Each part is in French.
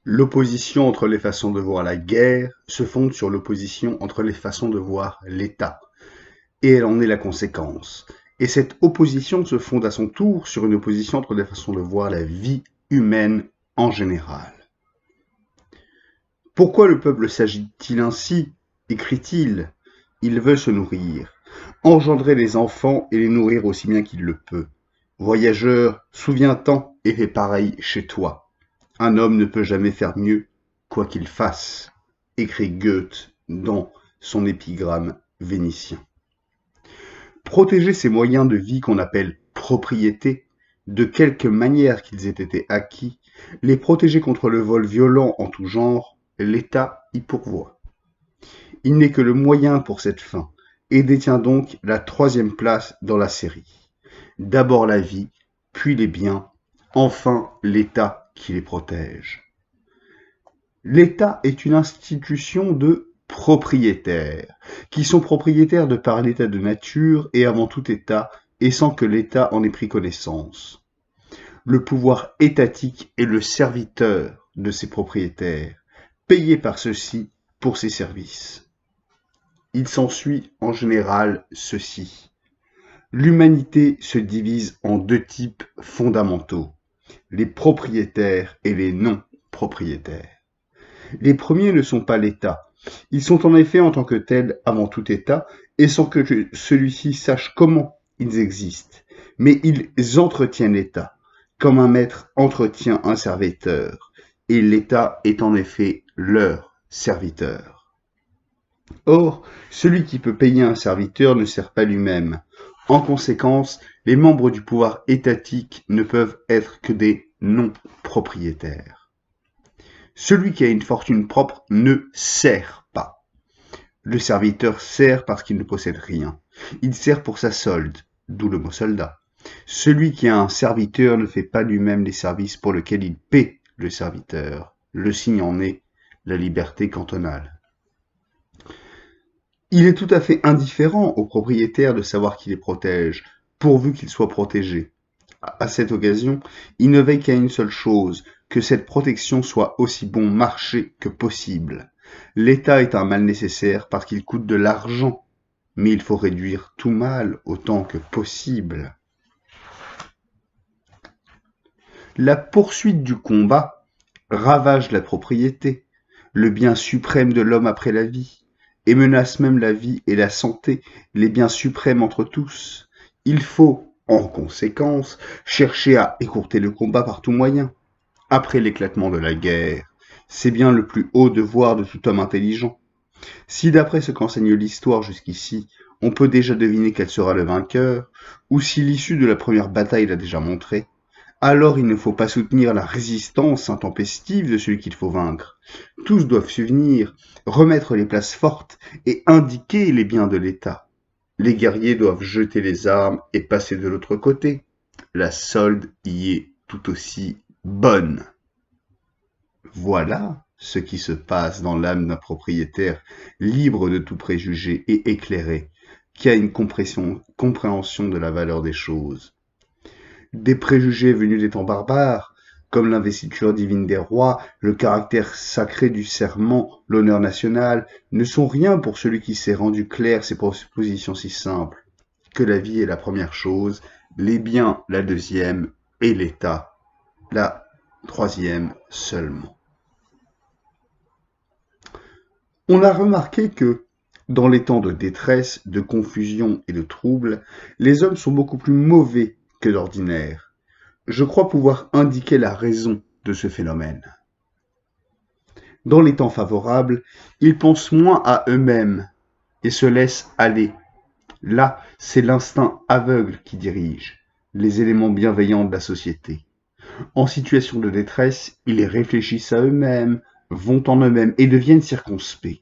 L'opposition entre les façons de voir la guerre se fonde sur l'opposition entre les façons de voir l'État, et elle en est la conséquence. Et cette opposition se fonde à son tour sur une opposition entre les façons de voir la vie humaine en général. Pourquoi le peuple s'agite-t-il ainsi? Écrit-il. Il veut se nourrir, engendrer les enfants et les nourrir aussi bien qu'il le peut. Voyageur, souviens-t'en et fais pareil chez toi. Un homme ne peut jamais faire mieux, quoi qu'il fasse, écrit Goethe dans son épigramme vénitien. Protéger ces moyens de vie qu'on appelle propriété, de quelque manière qu'ils aient été acquis, les protéger contre le vol violent en tout genre, l'État y pourvoit. Il n'est que le moyen pour cette fin, et détient donc la troisième place dans la série. D'abord la vie, puis les biens, enfin l'État qui les protège. L'État est une institution de propriétaires, qui sont propriétaires de par l'état de nature et avant tout État, et sans que l'État en ait pris connaissance. Le pouvoir étatique est le serviteur de ses propriétaires, payé par ceux-ci pour ses services. Il s'ensuit en général ceci. L'humanité se divise en deux types fondamentaux, les propriétaires et les non-propriétaires. Les premiers ne sont pas l'État. Ils sont en effet en tant que tels avant tout État et sans que celui-ci sache comment ils existent. Mais ils entretiennent l'État, comme un maître entretient un serviteur, et l'État est en effet leur serviteur. Or, celui qui peut payer un serviteur ne sert pas lui-même. En conséquence, les membres du pouvoir étatique ne peuvent être que des non-propriétaires. Celui qui a une fortune propre ne sert pas. Le serviteur sert parce qu'il ne possède rien. Il sert pour sa solde, d'où le mot soldat. Celui qui a un serviteur ne fait pas lui-même les services pour lesquels il paie le serviteur. Le signe en est la liberté cantonale. Il est tout à fait indifférent au propriétaire de savoir qui les protège, pourvu qu'il soit protégé. À cette occasion, il ne veille qu'à une seule chose, que cette protection soit aussi bon marché que possible. L'État est un mal nécessaire parce qu'il coûte de l'argent, mais il faut réduire tout mal autant que possible. La poursuite du combat ravage la propriété, le bien suprême de l'homme après la vie, et menace même la vie et la santé, les biens suprêmes entre tous. Il faut, en conséquence, chercher à écourter le combat par tout moyen. Après l'éclatement de la guerre, c'est bien le plus haut devoir de tout homme intelligent. Si d'après ce qu'enseigne l'histoire jusqu'ici, on peut déjà deviner quel sera le vainqueur, ou si l'issue de la première bataille l'a déjà montré, alors il ne faut pas soutenir la résistance intempestive de celui qu'il faut vaincre. Tous doivent s'unir, remettre les places fortes et indiquer les biens de l'État. Les guerriers doivent jeter les armes et passer de l'autre côté. La solde y est tout aussi bonne. Voilà ce qui se passe dans l'âme d'un propriétaire libre de tout préjugé et éclairé, qui a une compréhension de la valeur des choses. Des préjugés venus des temps barbares, comme l'investiture divine des rois, le caractère sacré du serment, l'honneur national, ne sont rien pour celui qui s'est rendu clair ces propositions si simples, que la vie est la première chose, les biens la deuxième, et l'État la troisième seulement. On a remarqué que, dans les temps de détresse, de confusion et de trouble, les hommes sont beaucoup plus mauvais que d'ordinaire. Je crois pouvoir indiquer la raison de ce phénomène. Dans les temps favorables, ils pensent moins à eux-mêmes et se laissent aller. Là, c'est l'instinct aveugle qui dirige, les éléments bienveillants de la société. En situation de détresse, ils réfléchissent à eux-mêmes, vont en eux-mêmes et deviennent circonspects.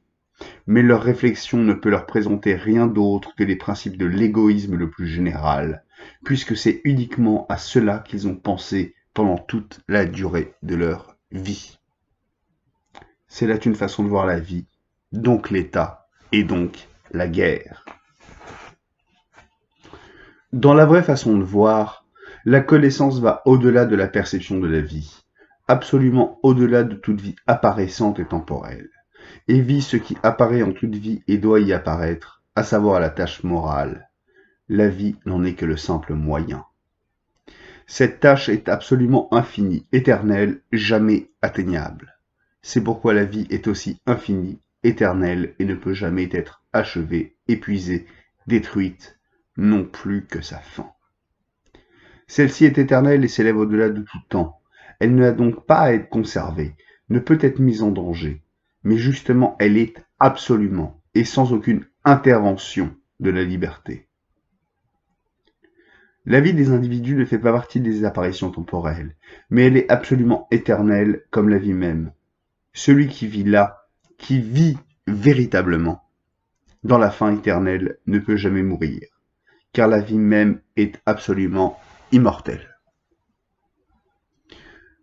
Mais leur réflexion ne peut leur présenter rien d'autre que les principes de l'égoïsme le plus général, puisque c'est uniquement à cela qu'ils ont pensé pendant toute la durée de leur vie. C'est là une façon de voir la vie, donc l'État, et donc la guerre. Dans la vraie façon de voir, la connaissance va au-delà de la perception de la vie. absolument au-delà de toute vie apparaissante et temporelle, et vit ce qui apparaît en toute vie et doit y apparaître, à savoir la tâche morale. La vie n'en est que le simple moyen. Cette tâche est absolument infinie, éternelle, jamais atteignable. C'est pourquoi la vie est aussi infinie, éternelle et ne peut jamais être achevée, épuisée, détruite, non plus que sa fin. Celle-ci est éternelle et s'élève au-delà de tout temps. Elle n'a donc pas à être conservée, ne peut être mise en danger, mais justement elle est absolument et sans aucune intervention de la liberté. La vie des individus ne fait pas partie des apparitions temporelles, mais elle est absolument éternelle comme la vie même. Celui qui vit là, qui vit véritablement, dans la fin éternelle, ne peut jamais mourir, car la vie même est absolument immortelle.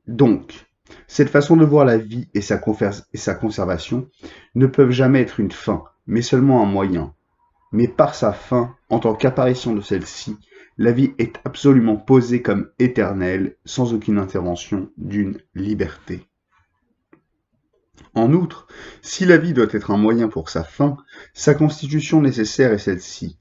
Donc, cette façon de voir la vie et sa conservation ne peuvent jamais être une fin, mais seulement un moyen. Mais par sa fin, en tant qu'apparition de celle-ci, la vie est absolument posée comme éternelle, sans aucune intervention d'une liberté. En outre, si la vie doit être un moyen pour sa fin, sa constitution nécessaire est celle-ci,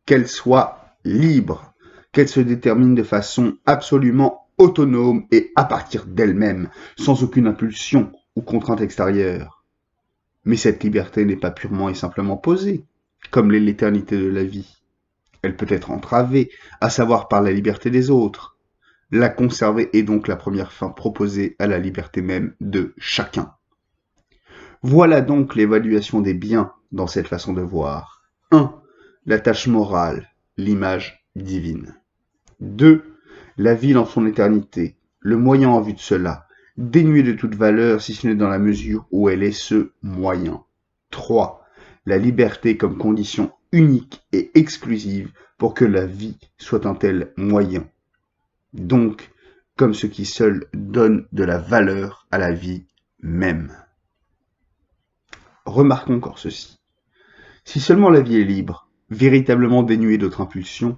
qu'elle soit libre, qu'elle se détermine de façon absolument autonome et à partir d'elle-même, sans aucune impulsion ou contrainte extérieure. Mais cette liberté n'est pas purement et simplement posée, comme l'est l'éternité de la vie. Elle peut être entravée, à savoir par la liberté des autres. La conserver est donc la première fin proposée à la liberté même de chacun. Voilà donc l'évaluation des biens dans cette façon de voir. 1. La tâche morale, l'image divine. 2. La vie dans son éternité, le moyen en vue de cela, dénué de toute valeur si ce n'est dans la mesure où elle est ce moyen. 3. La liberté comme condition unique et exclusive pour que la vie soit un tel moyen. Donc, comme ce qui seul donne de la valeur à la vie même. Remarquons encore ceci. Si seulement la vie est libre, véritablement dénuée d'autres impulsions,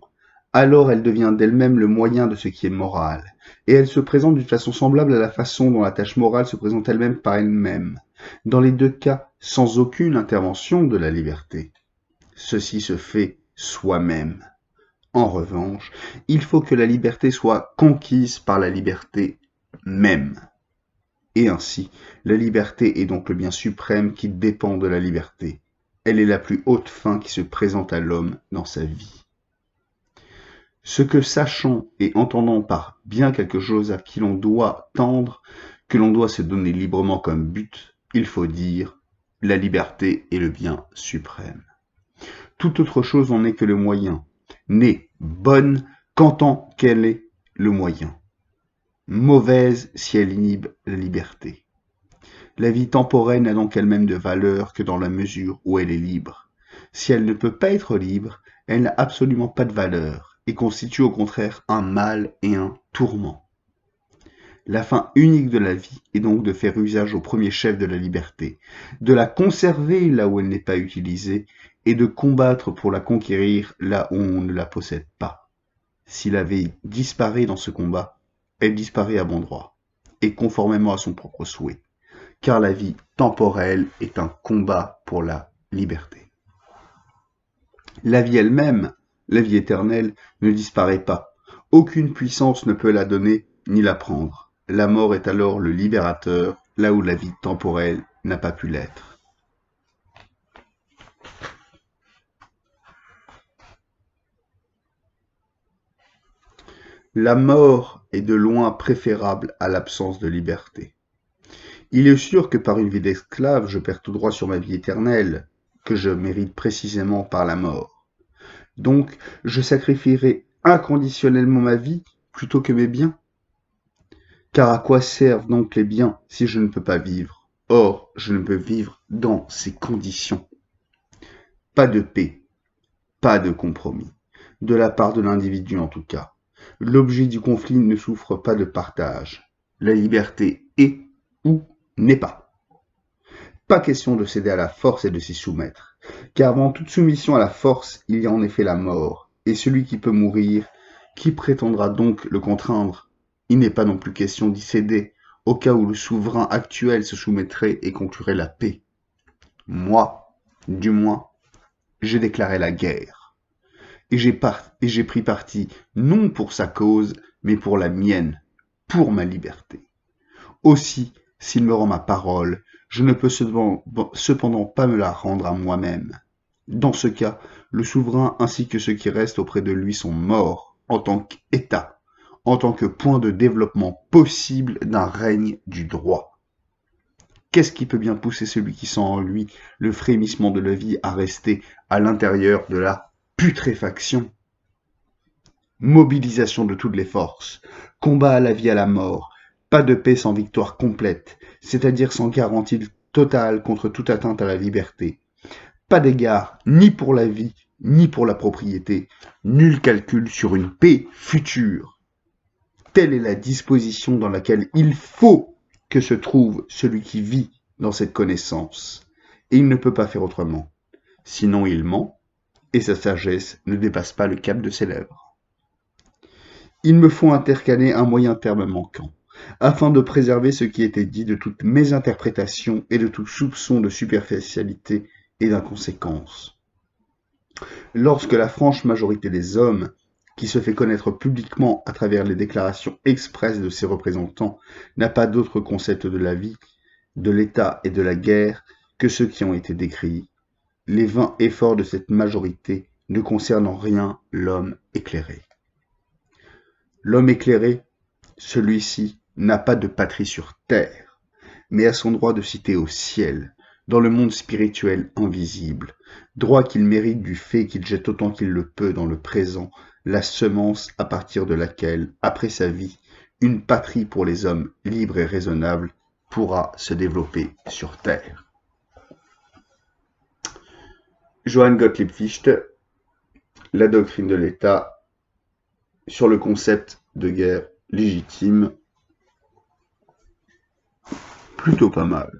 alors elle devient d'elle-même le moyen de ce qui est moral, et elle se présente d'une façon semblable à la façon dont la tâche morale se présente elle-même par elle-même, dans les deux cas sans aucune intervention de la liberté. Ceci se fait soi-même. En revanche, il faut que la liberté soit conquise par la liberté même. Et ainsi, la liberté est donc le bien suprême qui dépend de la liberté. Elle est la plus haute fin qui se présente à l'homme dans sa vie. Ce que sachant et entendant par bien quelque chose à qui l'on doit tendre, que l'on doit se donner librement comme but, il faut dire, la liberté est le bien suprême. Toute autre chose n'en est que le moyen, n'est bonne qu'en tant qu'elle est le moyen, mauvaise si elle inhibe la liberté. La vie temporelle n'a donc elle-même de valeur que dans la mesure où elle est libre. Si elle ne peut pas être libre, elle n'a absolument pas de valeur et constitue au contraire un mal et un tourment. La fin unique de la vie est donc de faire usage au premier chef de la liberté, de la conserver là où elle n'est pas utilisée et de combattre pour la conquérir là où on ne la possède pas. Si la vie disparaît dans ce combat, elle disparaît à bon droit et conformément à son propre souhait, car la vie temporelle est un combat pour la liberté. La vie elle-même, la vie éternelle, ne disparaît pas. Aucune puissance ne peut la donner ni la prendre. La mort est alors le libérateur, là où la vie temporelle n'a pas pu l'être. La mort est de loin préférable à l'absence de liberté. Il est sûr que par une vie d'esclave, je perds tout droit sur ma vie éternelle, que je mérite précisément par la mort. Donc, je sacrifierai inconditionnellement ma vie plutôt que mes biens. Car à quoi servent donc les biens si je ne peux pas vivre? Or, je ne peux vivre dans ces conditions. Pas de paix, pas de compromis, de la part de l'individu en tout cas. L'objet du conflit ne souffre pas de partage. La liberté est ou n'est pas. Pas question de céder à la force et de s'y soumettre, car avant toute soumission à la force, il y a en effet la mort, et celui qui peut mourir, qui prétendra donc le contraindre? Il n'est pas non plus question d'y céder, au cas où le souverain actuel se soumettrait et conclurait la paix. Moi, du moins, j'ai déclaré la guerre. Et j'ai pris parti, non pour sa cause, mais pour la mienne, pour ma liberté. Aussi, s'il me rend ma parole, je ne peux cependant pas me la rendre à moi-même. Dans ce cas, le souverain ainsi que ceux qui restent auprès de lui sont morts en tant qu'État, en tant que point de développement possible d'un règne du droit. Qu'est-ce qui peut bien pousser celui qui sent en lui le frémissement de la vie à rester à l'intérieur de la putréfaction? Mobilisation de toutes les forces, combat à la vie à la mort, pas de paix sans victoire complète, c'est-à-dire sans garantie totale contre toute atteinte à la liberté. Pas d'égard ni pour la vie, ni pour la propriété, nul calcul sur une paix future. Telle est la disposition dans laquelle il faut que se trouve celui qui vit dans cette connaissance. Et il ne peut pas faire autrement. Sinon il ment, et sa sagesse ne dépasse pas le cap de ses lèvres. Il me faut intercaler un moyen terme manquant, afin de préserver ce qui était dit de toute mésinterprétation et de tout soupçon de superficialité et d'inconséquence. Lorsque la franche majorité des hommes, qui se fait connaître publiquement à travers les déclarations expresses de ses représentants, n'a pas d'autre concept de la vie, de l'État et de la guerre que ceux qui ont été décrits, les vains efforts de cette majorité ne concernent en rien l'homme éclairé. L'homme éclairé, celui-ci, n'a pas de patrie sur terre, mais a son droit de cité au ciel, dans le monde spirituel invisible, droit qu'il mérite du fait qu'il jette autant qu'il le peut dans le présent la semence à partir de laquelle, après sa vie, une patrie pour les hommes libres et raisonnables pourra se développer sur terre. Johann Gottlieb Fichte, La doctrine de l'État, sur le concept de guerre légitime, plutôt pas mal.